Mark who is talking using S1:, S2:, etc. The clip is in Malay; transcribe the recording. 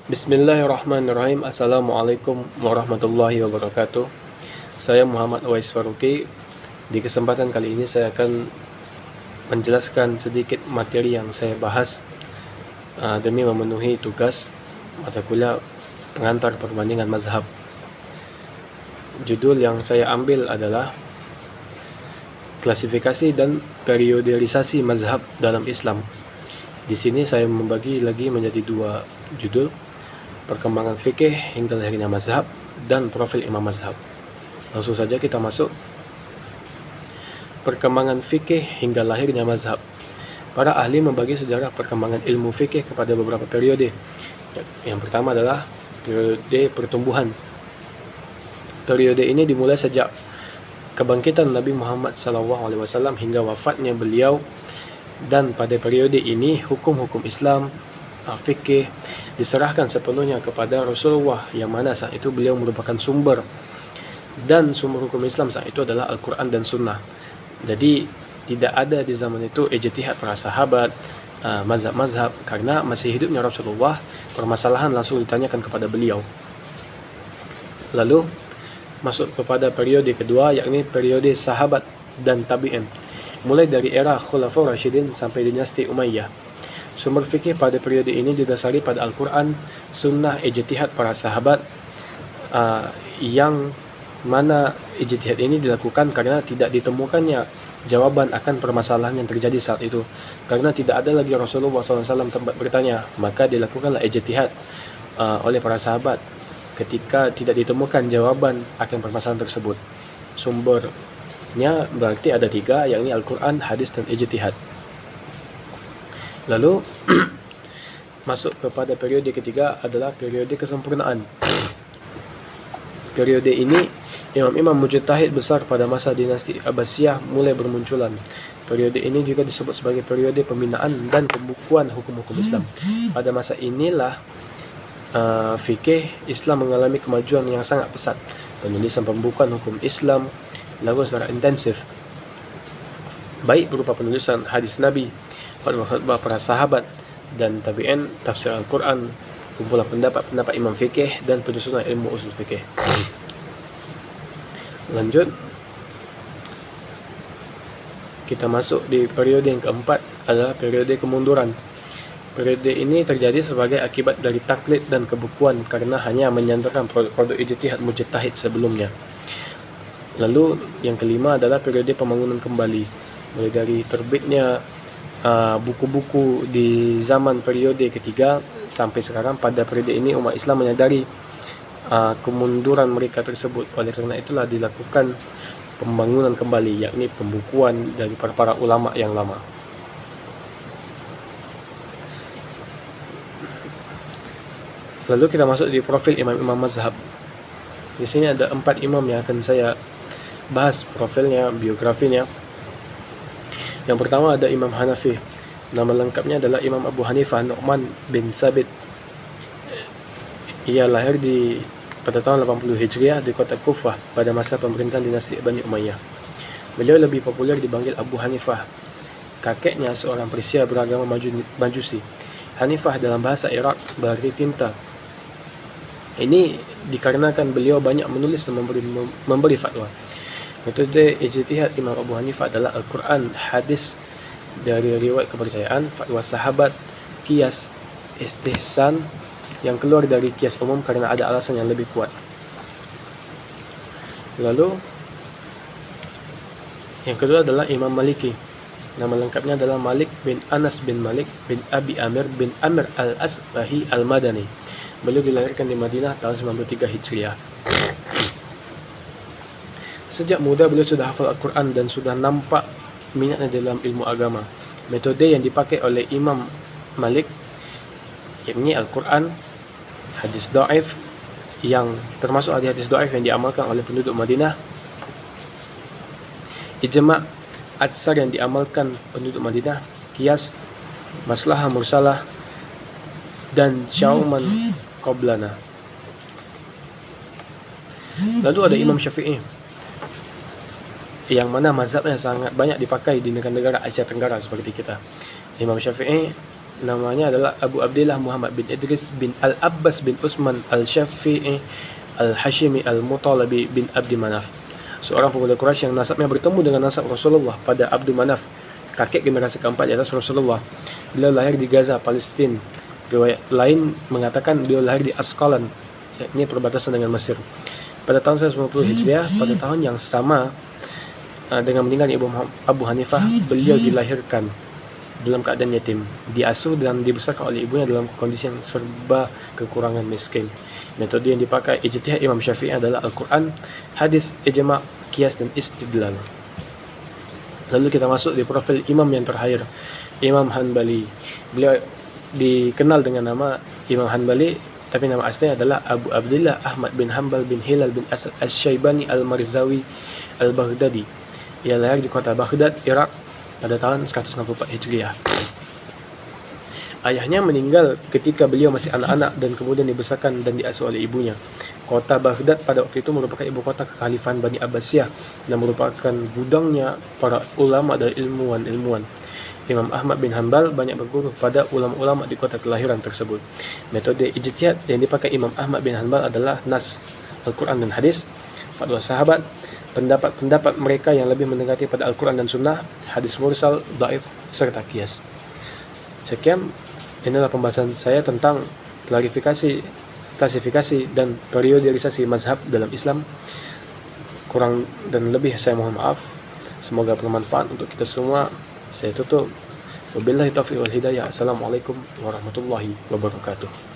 S1: Bismillahirrahmanirrahim. Assalamualaikum warahmatullahi wabarakatuh. Saya Muhammad Wais Faruqi. Di kesempatan kali ini saya akan menjelaskan sedikit materi yang saya bahas demi memenuhi tugas mata kuliah pengantar perbandingan mazhab. Judul yang saya ambil adalah klasifikasi dan periodisasi mazhab dalam Islam. Di sini saya membagi lagi menjadi dua judul: perkembangan fikih hingga lahirnya mazhab dan profil imam mazhab. Langsung saja kita masuk. Perkembangan fikih hingga lahirnya mazhab. Para ahli membagi sejarah perkembangan ilmu fikih kepada beberapa periode. Yang pertama adalah periode pertumbuhan. Periode ini dimulai sejak kebangkitan Nabi Muhammad SAW hingga wafatnya beliau, dan pada periode ini hukum-hukum Islam, fikih diserahkan sepenuhnya kepada Rasulullah, yang mana saat itu beliau merupakan sumber, dan sumber hukum Islam saat itu adalah Al-Quran dan Sunnah. Jadi tidak ada di zaman itu ijtihad para sahabat, mazhab-mazhab, karena masih hidupnya Rasulullah, permasalahan langsung ditanyakan kepada beliau. Lalu masuk kepada periode kedua, yakni periode sahabat dan tabi'in, mulai dari era Khulafaur Rasyidin sampai dinasti Umayyah. Sumber fikih pada periode ini didasari pada Al-Quran, Sunnah, ijtihad para sahabat, yang mana ijtihad ini dilakukan karena tidak ditemukannya jawaban akan permasalahan yang terjadi saat itu. Karena tidak ada lagi Rasulullah SAW tempat bertanya, maka dilakukanlah ijtihad oleh para sahabat ketika tidak ditemukan jawaban akan permasalahan tersebut. Sumbernya berarti ada tiga, yakni Al-Quran, hadis, dan ijtihad. Lalu masuk kepada periode ketiga adalah periode kesempurnaan. Periode ini imam-imam mujtahid besar pada masa dinasti Abbasiyah mulai bermunculan. Periode ini juga disebut sebagai periode pembinaan dan pembukuan hukum-hukum Islam. Pada masa inilah fikih Islam mengalami kemajuan yang sangat pesat. Penulisan pembukuan hukum Islam dilakukan secara intensif, baik berupa penulisan hadis Nabi, fatwa-fatwa para sahabat dan tabi'in, tafsir Al-Quran, kumpulan pendapat-pendapat imam fikih, dan penyusunan ilmu usul fikih. Lanjut, kita masuk di periode yang keempat adalah periode kemunduran. Periode ini terjadi sebagai akibat dari taklid dan kebukuan karena hanya menyandarkan produk ijtihad mujtahid sebelumnya. Lalu yang kelima adalah periode pembangunan kembali, mulai dari terbitnya buku-buku di zaman periode ketiga sampai sekarang. Pada periode ini umat Islam menyadari kemunduran mereka tersebut. Oleh karena itulah dilakukan pembangunan kembali, yakni pembukuan dari para ulama yang lama. Lalu kita masuk di profil imam-imam mazhab. Di sini ada 4 imam yang akan saya bahas profilnya, biografinya. Yang pertama ada Imam Hanafi. Nama lengkapnya adalah Imam Abu Hanifah Nu'man bin Sabit. Ia lahir pada tahun 80 Hijriah di kota Kufah pada masa pemerintahan dinasti Bani Umayyah. Beliau lebih populer dipanggil Abu Hanifah. Kakeknya seorang Persia beragama Majusi. Hanifah dalam bahasa Irak berarti tinta. Ini dikarenakan beliau banyak menulis dan memberi fatwa. Metode ijtihad Imam Abu Hanifah adalah Al-Quran, hadis dari riwayat kepercayaan, fatwa sahabat, qiyas, istihsan yang keluar dari qiyas umum karena ada alasan yang lebih kuat. Lalu yang kedua adalah Imam Maliki. Nama lengkapnya adalah Malik bin Anas bin Malik bin Abi Amir bin Amr al-Asbahi al-Madani. Beliau dilahirkan di Madinah tahun 93 Hijriah. Sejak muda beliau sudah hafal Al-Quran dan sudah nampak minatnya dalam ilmu agama. Metode yang dipakai oleh Imam Malik yakni Al-Quran, hadis dhaif, yang termasuk hadis dhaif yang diamalkan oleh penduduk Madinah, ijma' atsar yang diamalkan penduduk Madinah, qiyas, maslahah mursalah, dan syauman qablana. Lalu ada Imam Syafi'i, yang mana mazhabnya sangat banyak dipakai di negara-negara Asia Tenggara seperti kita. Imam Syafi'i namanya adalah Abu Abdillah Muhammad bin Idris bin Al-Abbas bin Utsman Al-Syafi'i Al-Hashimi Al-Mutalabi bin Abdi Manaf, seorang pemuda Quraisy yang nasabnya bertemu dengan nasab Rasulullah pada Abdu Manaf, kakek generasi keempat di atas Rasulullah. Beliau lahir di Gaza, Palestina. Riwayat lain mengatakan beliau lahir di Asqalan, yakni perbatasan dengan Mesir, pada tahun 150 Hijriah. Pada tahun yang sama dengan meninggalnya Ibu Abu Hanifah, beliau dilahirkan dalam keadaan yatim, diasuh dan dibesarkan oleh ibunya dalam kondisi yang serba kekurangan miskin. Metode yang dipakai ijtihad Imam Syafi'i adalah Al-Quran, hadis, ijma', qiyas, dan istidlal. Lalu kita masuk di profil imam yang terakhir, Imam Hanbali. Beliau dikenal dengan nama Imam Hanbali, tapi nama aslinya adalah Abu Abdillah Ahmad bin Hanbal bin Hilal bin Asad Al-Syaibani Al-Marzawi Al-Baghdadi. Ia lahir di kota Baghdad, Irak pada tahun 164 Hijriah. Ayahnya meninggal ketika beliau masih anak-anak dan kemudian dibesarkan dan diasuh oleh ibunya. Kota Baghdad pada waktu itu merupakan ibu kota kekhalifahan Bani Abbasiyah dan merupakan gudangnya para ulama dan ilmuwan-ilmuwan. Imam Ahmad bin Hanbal banyak berguru pada ulama-ulama di kota kelahiran tersebut. Metode ijtihad yang dipakai Imam Ahmad bin Hanbal adalah nas, Al-Quran dan hadis, fatwa sahabat, pendapat mereka yang lebih mendekati pada Al-Quran dan Sunnah, hadis mursal, dhaif, serta qiyas. Sekian, inilah pembahasan saya tentang klasifikasi dan periodisasi mazhab dalam Islam. Kurang dan lebih saya mohon maaf. Semoga bermanfaat untuk kita semua. Saya tutup. Wabillahi taufiq wal hidayah. Assalamualaikum warahmatullahi wabarakatuh.